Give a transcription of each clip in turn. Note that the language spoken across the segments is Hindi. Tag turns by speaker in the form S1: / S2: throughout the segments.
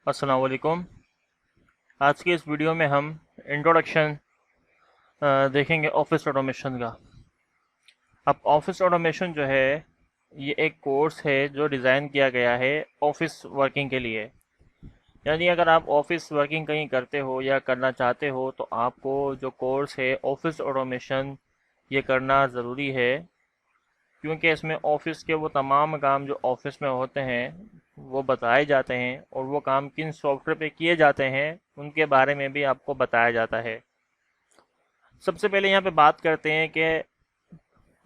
S1: अस्सलाम वालेकुम। आज की इस वीडियो में हम इंट्रोडक्शन देखेंगे ऑफिस ऑटोमेशन का। अब ऑफिस ऑटोमेशन जो है ये एक कोर्स है जो डिज़ाइन किया गया है ऑफिस वर्किंग के लिए। यानी अगर आप ऑफिस वर्किंग कहीं करते हो या करना चाहते हो तो आपको जो कोर्स है ऑफिस ऑटोमेशन ये करना ज़रूरी है, क्योंकि इसमें ऑफिस के वो तमाम काम जो ऑफिस में होते हैं वो बताए जाते हैं और वो काम किन सॉफ्टवेयर पे किए जाते हैं उनके बारे में भी आपको बताया जाता है। सबसे पहले यहाँ पे बात करते हैं कि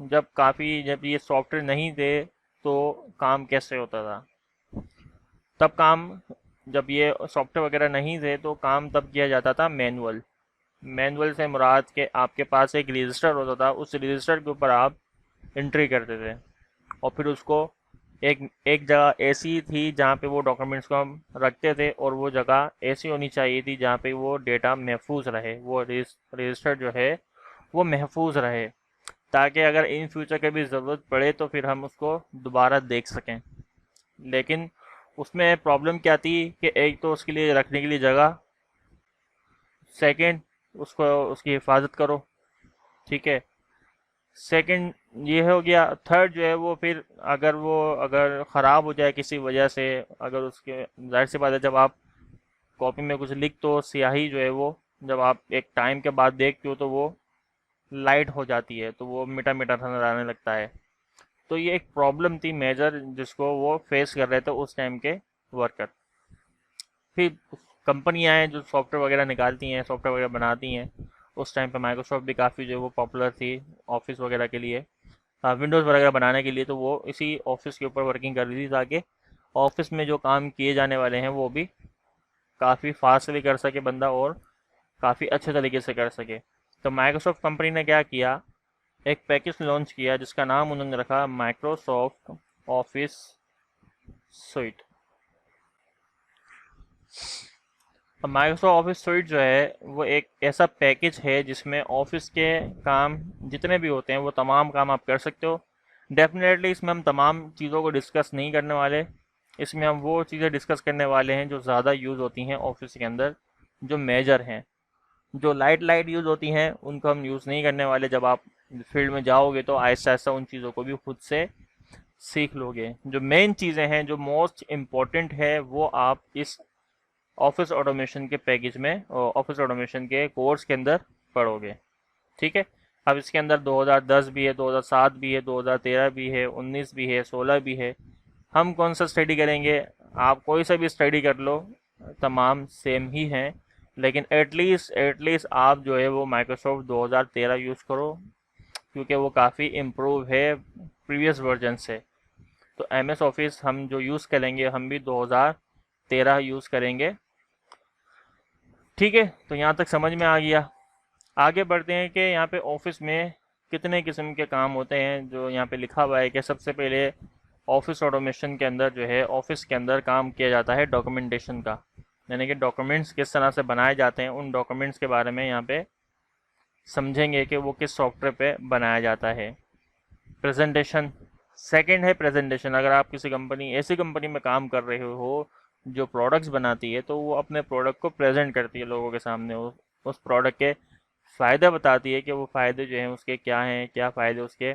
S1: जब ये सॉफ्टवेयर नहीं थे तो काम कैसे होता था। तब काम जब ये सॉफ्टवेयर वगैरह नहीं थे तो काम तब किया जाता था मैनुअल। मैनुअल से मुराद के आपके पास एक रजिस्टर होता था, उस रजिस्टर के ऊपर आप एंट्री करते थे और फिर उसको एक एक जगह ऐसी थी जहाँ पे वो डॉक्यूमेंट्स को हम रखते थे, और वो जगह ऐसी होनी चाहिए थी जहाँ पे वो डेटा महफूज रहे, वो रजिस्टर जो है वो महफूज रहे, ताकि अगर इन फ्यूचर कभी ज़रूरत पड़े तो फिर हम उसको दोबारा देख सकें। लेकिन उसमें प्रॉब्लम क्या थी कि एक तो उसके लिए रखने के लिए जगह, सेकंड उसको उसकी हिफाजत करो, ठीक है, सेकंड ये हो गया। थर्ड जो है वो फिर अगर ख़राब हो जाए किसी वजह से, अगर उसके जाहिर सी बात है जब आप कॉपी में कुछ लिख तो स्याही जो है वो जब आप एक टाइम के बाद देखते हो तो वो लाइट हो जाती है, तो वो मिटा मिटा नजर आने लगता है। तो ये एक प्रॉब्लम थी मेजर जिसको वो फेस कर रहे थे उस टाइम के वर्कर। फिर कंपनियां हैं जो सॉफ्टवेयर वगैरह निकालती हैं, सॉफ्टवेयर वगैरह बनाती हैं। उस टाइम पे माइक्रोसॉफ्ट भी काफ़ी जो है वो पॉपुलर थी ऑफिस वगैरह के लिए, विंडोज़ वगैरह बनाने के लिए। तो वो इसी ऑफिस के ऊपर वर्किंग कर रही थी ताकि ऑफिस में जो काम किए जाने वाले हैं वो भी काफ़ी फास्ट भी कर सके बंदा और काफ़ी अच्छे तरीके से कर सके। तो माइक्रोसॉफ्ट कंपनी ने क्या किया, एक पैकेज लॉन्च किया जिसका नाम उन्होंने रखा माइक्रोसॉफ्ट ऑफिस स्वीट। अब माइक्रोसॉफ्ट ऑफिस स्वीट जो है वो एक ऐसा पैकेज है जिसमें ऑफिस के काम जितने भी होते हैं वो तमाम काम आप कर सकते हो। डेफिनेटली इसमें हम तमाम चीज़ों को डिस्कस नहीं करने वाले, इसमें हम वो चीज़ें डिस्कस करने वाले हैं जो ज़्यादा यूज़ होती हैं ऑफिस के अंदर, जो मेजर हैं। जो लाइट लाइट यूज़ होती हैं उनको हम यूज़ नहीं करने वाले। जब आप फील्ड में जाओगे तो आहिस्ता आहिस्ता उन चीज़ों को भी खुद से सीख लोगे। जो मेन चीज़ें हैं, जो मोस्ट इम्पॉर्टेंट है, वो आप इस ऑफिस ऑटोमेशन के पैकेज में, ऑफिस ऑटोमेशन के कोर्स के अंदर पढ़ोगे, ठीक है। अब इसके अंदर 2010 भी है, 2007 भी है, 2013 भी है, 19 भी है, 16 भी है। हम कौन सा स्टडी करेंगे? आप कोई सा भी स्टडी कर लो, तमाम सेम ही हैं। लेकिन एटलीस्ट आप जो है वो माइक्रोसॉफ्ट 2013 यूज़ करो, क्योंकि वो काफ़ी इम्प्रूव है प्रीवियस वर्जन से। तो एम एस ऑफिस हम जो यूज़ करेंगे हम भी 2013 यूज़ करेंगे, ठीक है। तो यहाँ तक समझ में आ गया। आगे बढ़ते हैं कि यहाँ पे ऑफिस में कितने किस्म के काम होते हैं। जो यहाँ पे लिखा हुआ है कि सबसे पहले ऑफिस ऑटोमेशन के अंदर जो है ऑफिस के अंदर काम किया जाता है डॉक्यूमेंटेशन का, यानी कि डॉक्यूमेंट्स किस तरह से बनाए जाते हैं, उन डॉक्यूमेंट्स के बारे में यहाँ पे समझेंगे कि वो किस सॉफ्टवेयर पे बनाया जाता है। प्रेजेंटेशन सेकंड है। प्रेजेंटेशन, अगर आप किसी कंपनी ऐसी कंपनी में काम कर रहे हो जो प्रोडक्ट्स बनाती है तो वो अपने प्रोडक्ट को प्रेजेंट करती है लोगों के सामने, उस प्रोडक्ट के फ़ायदे बताती है कि वो फ़ायदे जो हैं उसके क्या हैं, क्या फ़ायदे उसके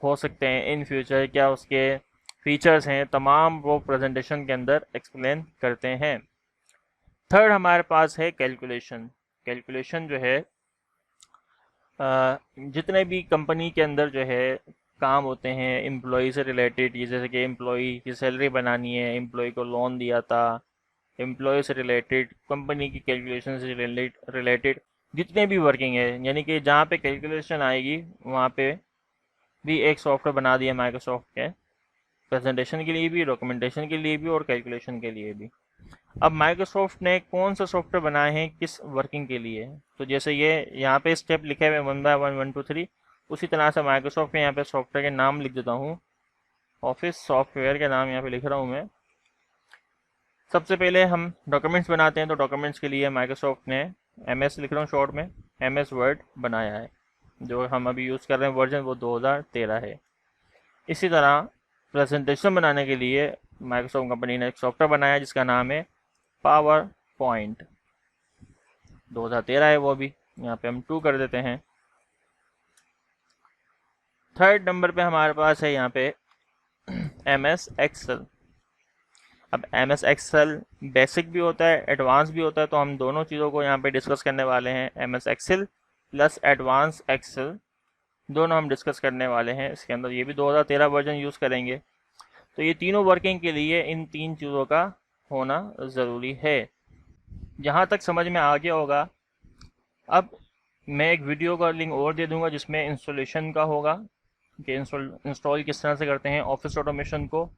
S1: हो सकते हैं इन फ्यूचर, क्या उसके फीचर्स हैं, तमाम वो प्रेजेंटेशन के अंदर एक्सप्लेन करते हैं। थर्ड हमारे पास है कैलकुलेशन। कैलकुलेशन जो है जितने भी कंपनी के अंदर जो है काम होते हैं एम्प्लॉय से रिलेटेड, ये जैसे कि एम्प्लॉय की सैलरी बनानी है, एम्प्लॉय को लोन दिया था, एम्प्लॉय से रिलेटेड, कंपनी की कैलकुलेशन से रिलेटेड जितने भी वर्किंग है, यानी कि जहाँ पे कैलकुलेशन आएगी वहाँ पे भी एक सॉफ्टवेयर बना दिया माइक्रोसॉफ्ट के, प्रेजेंटेशन के लिए भी, डॉक्यूमेंटेशन के लिए भी और कैलकुलेशन के लिए भी। अब माइक्रोसॉफ्ट ने कौन सा सॉफ्टवेयर बनाए हैं किस वर्किंग के लिए, तो जैसे ये यहाँ पे स्टेप लिखे हुए 1 बाय 1 1 2 3, उसी तरह से माइक्रोसॉफ्ट के यहाँ पे सॉफ्टवेयर के नाम लिख देता हूँ। ऑफिस सॉफ्टवेयर के नाम यहाँ पे लिख रहा हूँ मैं। सबसे पहले हम डॉक्यूमेंट्स बनाते हैं, तो डॉक्यूमेंट्स के लिए माइक्रोसॉफ्ट ने एम एस लिख रहा हूँ शॉर्ट में, एम एस वर्ड बनाया है। जो हम अभी यूज़ कर रहे हैं वर्जन वो 2013 है। इसी तरह प्रेजेंटेशन बनाने के लिए माइक्रोसॉफ्ट कंपनी ने एक सॉफ्टवेयर बनाया जिसका नाम है पावर पॉइंट 2013 है वो भी, यहाँ पे हम 2 कर देते हैं। थर्ड नंबर पे हमारे पास है यहाँ पे MS एक्सेल। अब MS एक्सेल बेसिक भी होता है, एडवांस भी होता है, तो हम दोनों चीज़ों को यहाँ पे डिस्कस करने वाले हैं। MS Excel plus advance Excel दोनों हम डिस्कस करने वाले हैं इसके अंदर। ये भी 2013 वर्जन यूज़ करेंगे। तो ये तीनों वर्किंग के लिए इन 3 चीज़ों का होना ज़रूरी है। जहाँ तक समझ में आ गया होगा, अब मैं एक वीडियो का लिंक और दे दूँगा जिसमें इंस्टॉलेशन का होगा कि इंस्टॉल किस तरह से करते हैं ऑफिस ऑटोमेशन को,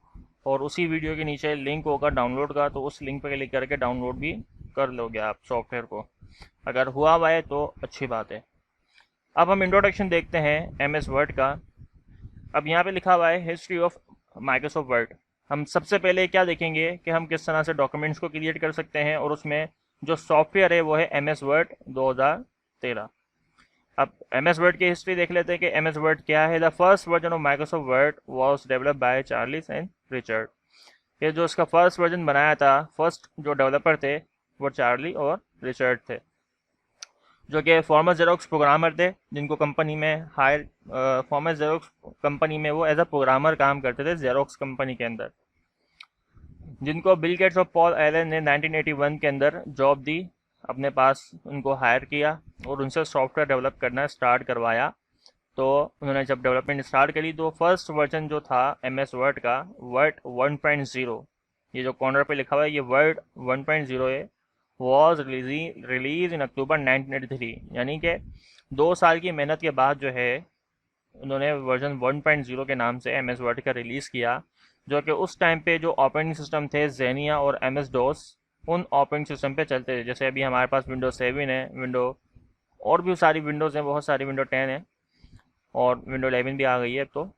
S1: और उसी वीडियो के नीचे लिंक होगा डाउनलोड का, तो उस लिंक पर क्लिक करके डाउनलोड भी कर लोगे आप सॉफ्टवेयर को। अगर हुआ हुआ है तो अच्छी बात है। अब हम इंट्रोडक्शन देखते हैं MS वर्ड का। अब यहाँ पे लिखा हुआ है हिस्ट्री ऑफ माइक्रोसॉफ्ट वर्ड। हम सबसे पहले क्या देखेंगे कि हम किस तरह से डॉक्यूमेंट्स को क्रिएट कर सकते हैं, और उसमें जो सॉफ्टवेयर है वो है MS वर्ड 2013। अब MS वर्ड की हिस्ट्री देख लेते हैं कि MS वर्ड क्या है। The first version of Microsoft word was developed by Charles and Richard. ये जो इसका फर्स्ट वर्जन बनाया था, फर्स्ट जो डेवलपर थे वो चार्ली और रिचर्ड थे, जो कि फॉर्मल जेरोक्स प्रोग्रामर थे, जिनको कंपनी में हायर फॉर्मल जेरोक्स कंपनी में वो एज अ प्रोग्रामर काम करते थे जेरोक्स कंपनी के अंदर, जिनको बिल गेट्स और पॉल एलन ने 1981 के अंदर जॉब दी, अपने पास उनको हायर किया और उनसे सॉफ्टवेयर डेवलप करना स्टार्ट करवाया। तो उन्होंने जब डेवलपमेंट स्टार्ट करी तो फर्स्ट वर्जन जो था MS वर्ड का, वर्ड 1.0, ये जो कॉर्नर पे लिखा हुआ है ये वर्ड 1.0 है, वॉज रिलीज इन अक्टूबर 1983। यानी कि 2 साल की मेहनत के बाद जो है उन्होंने वर्जन 1.0 के नाम से MS वर्ड का रिलीज़ किया, जो कि उस टाइम पे जो ऑपरेटिंग सिस्टम थे जेनिया और MS DOS उन ऑपरेटिंग सिस्टम पे चलते थे। जैसे अभी हमारे पास विंडो 7 है, विंडो और भी सारी विंडोज़ हैं, बहुत सारी विंडो 10 है और विंडो 11 भी आ गई है अब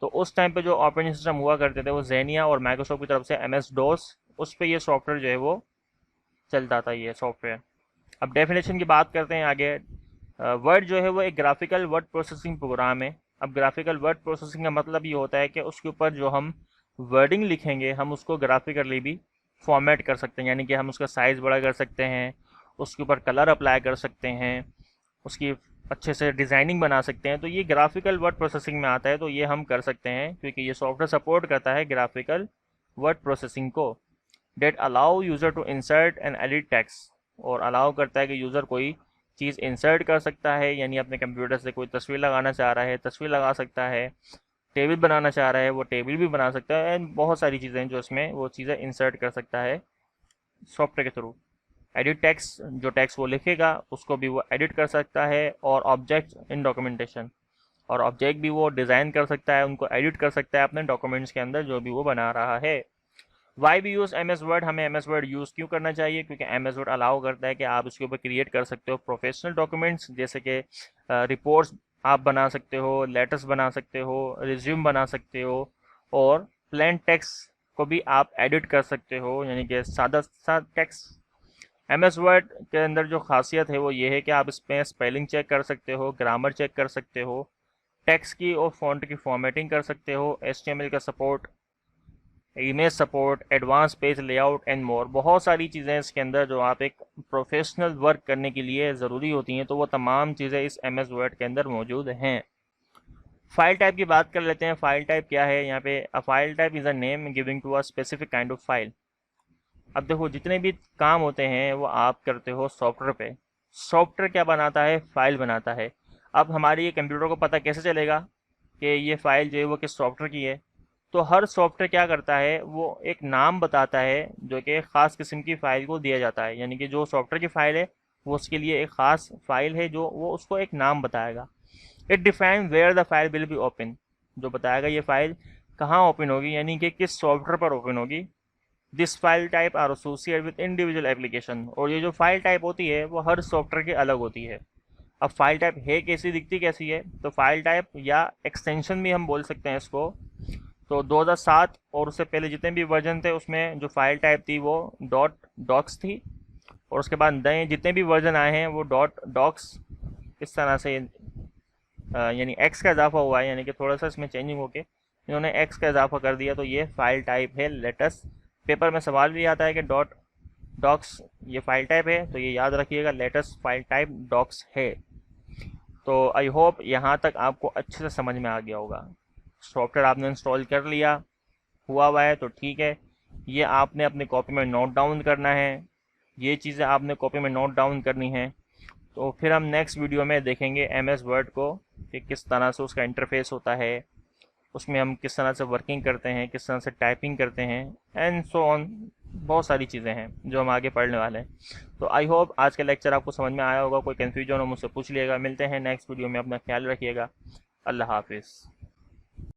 S1: तो उस टाइम पे जो ऑपरेटिंग सिस्टम हुआ करते थे वो जेनिया और माइक्रोसॉफ्ट की तरफ से MS DOS, उस पर ये सॉफ्टवेयर जो है वो चलता था ये सॉफ्टवेयर। अब डेफिनेशन की बात करते हैं आगे। वर्ड जो है वो एक ग्राफिकल वर्ड प्रोसेसिंग प्रोग्राम है। अब ग्राफिकल वर्ड प्रोसेसिंग का मतलब ये होता है कि उसके ऊपर जो हम वर्डिंग लिखेंगे हम उसको ग्राफिकली भी फॉर्मेट कर सकते हैं, यानी कि हम उसका साइज़ बड़ा कर सकते हैं, उसके ऊपर कलर अप्लाई कर सकते हैं, उसकी अच्छे से डिज़ाइनिंग बना सकते हैं। तो ये ग्राफिकल वर्ड प्रोसेसिंग में आता है, तो ये हम कर सकते हैं क्योंकि ये सॉफ्टवेयर सपोर्ट करता है ग्राफिकल वर्ड प्रोसेसिंग को। That allow user to insert and edit text, और अलाउ करता है कि यूज़र कोई चीज़ इंसर्ट कर सकता है, यानी अपने कंप्यूटर से कोई तस्वीर लगाना चाह रहा है तस्वीर लगा सकता है, टेबल बनाना चाह रहा है वो टेबल भी बना सकता है, एंड बहुत सारी चीज़ें जो इसमें वो चीज़ें इंसर्ट कर सकता है सॉफ्टवेयर के थ्रू। एडिट टेक्स्ट, जो टेक्स्ट वो लिखेगा उसको भी वो एडिट कर सकता है, और ऑब्जेक्ट इन डॉक्यूमेंटेशन, और ऑब्जेक्ट भी वो डिज़ाइन कर सकता है, उनको एडिट कर सकता है अपने डॉक्यूमेंट्स के अंदर जो भी वो बना रहा है। वाई भी यूज़ MS वर्ड, हमें MS वर्ड यूज़ क्यों करना चाहिए? क्योंकि MS वर्ड अलाउ करता है कि आप उसके ऊपर क्रिएट कर सकते हो प्रोफेशनल डॉक्यूमेंट्स, जैसे कि रिपोर्ट्स आप बना सकते हो, लेटर्स बना सकते हो, रिज्यूम बना सकते हो, और प्लेन टेक्स्ट को भी आप एडिट कर सकते हो, यानी कि सादा सा टेक्स्ट। MS वर्ड के अंदर जो खासियत है वो ये है कि आप इसमें स्पेलिंग चेक कर सकते हो, ग्रामर चेक कर सकते हो, टेक्स्ट की और फॉन्ट की फॉर्मेटिंग कर सकते हो, HTML का support, image support, advance page layout and more. बहुत सारी चीज़ें इसके अंदर जो आप एक प्रोफेशनल वर्क करने के लिए ज़रूरी होती हैं, तो वो तमाम चीज़ें इस MS वर्ड के अंदर मौजूद हैं। फाइल टाइप की बात कर लेते हैं। फाइल टाइप क्या है यहाँ पे? A file type is a name giving to a specific kind of file. अब देखो, जितने भी काम होते हैं वो आप करते हो सॉफ्टवेयर पे। सॉफ्टवेयर क्या बनाता है? फाइल बनाता है। अब हमारी ये कंप्यूटर को पता कैसे चलेगा कि ये फ़ाइल जो है वो किस सॉफ्टवेयर की है? तो हर सॉफ्टवेयर क्या करता है, वो एक नाम बताता है जो कि ख़ास किस्म की फ़ाइल को दिया जाता है, यानी कि जो सॉफ्टवेयर की फ़ाइल है वो उसके लिए एक ख़ास फ़ाइल है जो वो उसको एक नाम बताएगा। It define where the file will be open, जो बताएगा ये फ़ाइल कहाँ ओपन होगी, यानी कि किस सॉफ्टवेयर पर ओपन होगी। This file type are associated with individual application, और ये जो फाइल टाइप होती है वो हर सॉफ्टवेयर की अलग होती है। अब फाइल टाइप है कैसी, दिखती कैसी है? तो फाइल टाइप या एक्सटेंशन भी हम बोल सकते हैं इसको। तो 2007 और उससे पहले जितने भी वर्जन थे उसमें जो फाइल टाइप थी वो डॉट डॉक्स थी, और उसके बाद नए जितने भी वर्जन आए हैं वो डॉट डॉक्स इस तरह से, यानी एक्स का इजाफा हुआ है, यानी कि थोड़ा सा इसमें चेंजिंग होके इन्होंने एक्स का इजाफा कर दिया, तो ये फाइल टाइप है लेटेस्ट। पेपर में सवाल भी आता है कि डॉट डॉक्स ये फाइल टाइप है, तो ये याद रखिएगा, लेटेस्ट फाइल टाइप डॉक्स है। तो आई होप यहाँ तक आपको अच्छे से समझ में आ गया होगा। सॉफ्टवेयर आपने इंस्टॉल कर लिया हुआ है तो ठीक है, ये आपने अपनी कॉपी में नोट डाउन करना है, ये चीज़ें आपने कॉपी में नोट डाउन करनी है। तो फिर हम नेक्स्ट वीडियो में देखेंगे एम एस वर्ड को कि किस तरह से उसका इंटरफेस होता है, उसमें हम किस तरह से वर्किंग करते हैं, किस तरह से टाइपिंग करते हैं, एंड सो ऑन। बहुत सारी चीज़ें हैं जो हम आगे पढ़ने वाले हैं। तो आई होप आज का लेक्चर आपको समझ में आया होगा। कोई कन्फ्यूजन हो मुझसे पूछ लिएगा। मिलते हैं नेक्स्ट वीडियो में, अपना ख्याल रखिएगा। अल्लाह हाफिज़।